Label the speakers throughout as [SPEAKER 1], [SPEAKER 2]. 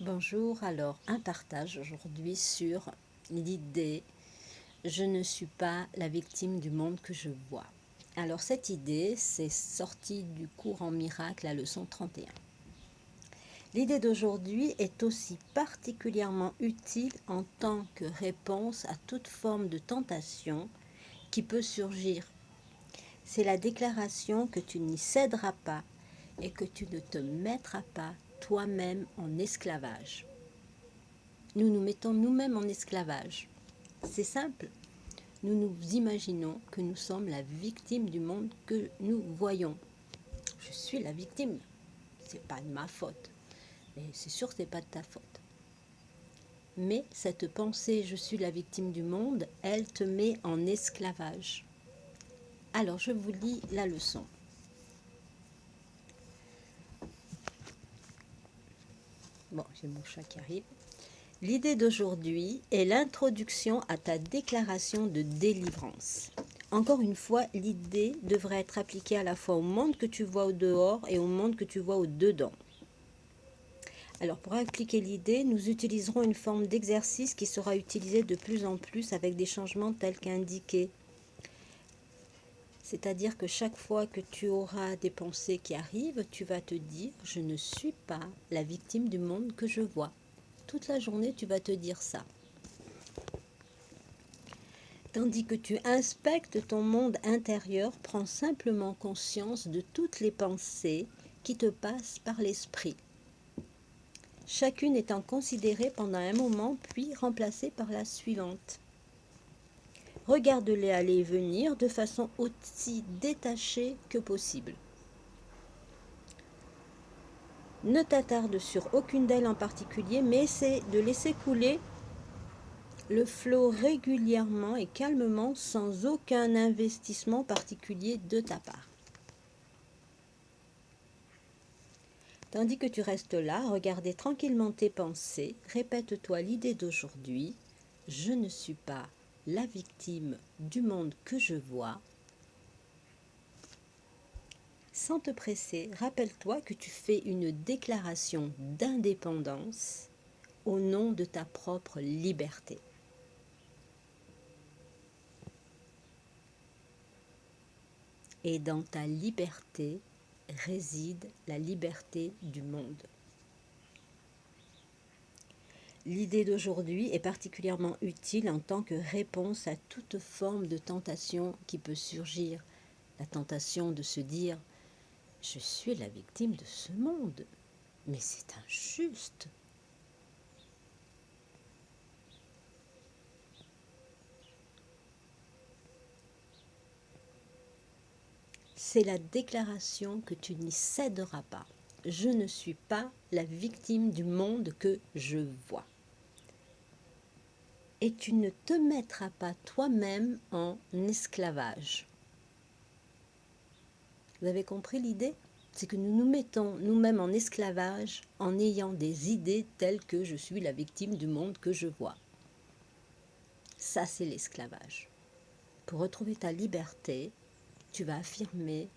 [SPEAKER 1] Bonjour, alors un partage aujourd'hui sur l'idée « Je ne suis pas la victime du monde que je vois ». Alors cette idée, c'est sorti du cours en miracle, la leçon 31. L'idée d'aujourd'hui est aussi particulièrement utile en tant que réponse à toute forme de tentation qui peut surgir. C'est la déclaration que tu n'y céderas pas et que tu ne te mettras pas toi-même en esclavage. Nous nous mettons nous-mêmes en esclavage. C'est simple. Nous nous imaginons que nous sommes la victime du monde que nous voyons. Je suis la victime. C'est pas de ma faute. Mais c'est sûr que c'est pas de ta faute. Mais cette pensée, je suis la victime du monde, elle te met en esclavage. Alors, je vous lis la leçon. Bon, j'ai mon chat qui arrive. L'idée d'aujourd'hui est l'introduction à ta déclaration de délivrance. Encore une fois, l'idée devrait être appliquée à la fois au monde que tu vois au dehors et au monde que tu vois au dedans. Alors, pour appliquer l'idée, nous utiliserons une forme d'exercice qui sera utilisée de plus en plus avec des changements tels qu'indiqués. C'est-à-dire que chaque fois que tu auras des pensées qui arrivent, tu vas te dire « Je ne suis pas la victime du monde que je vois ». Toute la journée, tu vas te dire ça. Tandis que tu inspectes ton monde intérieur, prends simplement conscience de toutes les pensées qui te passent par l'esprit. Chacune étant considérée pendant un moment, puis remplacée par la suivante. Regarde-les aller et venir de façon aussi détachée que possible. Ne t'attarde sur aucune d'elles en particulier, mais essaie de laisser couler le flot régulièrement et calmement sans aucun investissement particulier de ta part. Tandis que tu restes là, regarder tranquillement tes pensées, répète-toi l'idée d'aujourd'hui. Je ne suis pas la victime du monde que je vois. Sans te presser, rappelle-toi que tu fais une déclaration d'indépendance au nom de ta propre liberté. Et dans ta liberté réside la liberté du monde. L'idée d'aujourd'hui est particulièrement utile en tant que réponse à toute forme de tentation qui peut surgir. La tentation de se dire « Je suis la victime de ce monde, mais c'est injuste ». C'est la déclaration que tu n'y céderas pas. Je ne suis pas la victime du monde que je vois. Et tu ne te mettras pas toi-même en esclavage. Vous avez compris l'idée? C'est que nous nous mettons nous-mêmes en esclavage en ayant des idées telles que je suis la victime du monde que je vois. Ça, c'est l'esclavage. Pour retrouver ta liberté, tu vas affirmer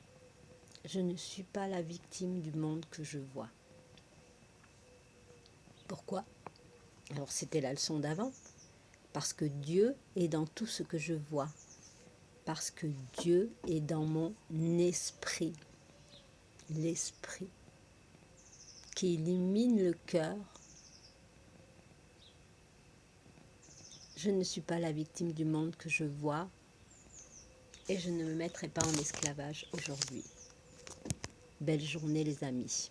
[SPEAKER 1] « Je ne suis pas la victime du monde que je vois ». Pourquoi? Alors, c'était la leçon d'avant. Parce que Dieu est dans tout ce que je vois. Parce que Dieu est dans mon esprit. L'esprit qui illumine le cœur. Je ne suis pas la victime du monde que je vois et je ne me mettrai pas en esclavage aujourd'hui. Belle journée les amis.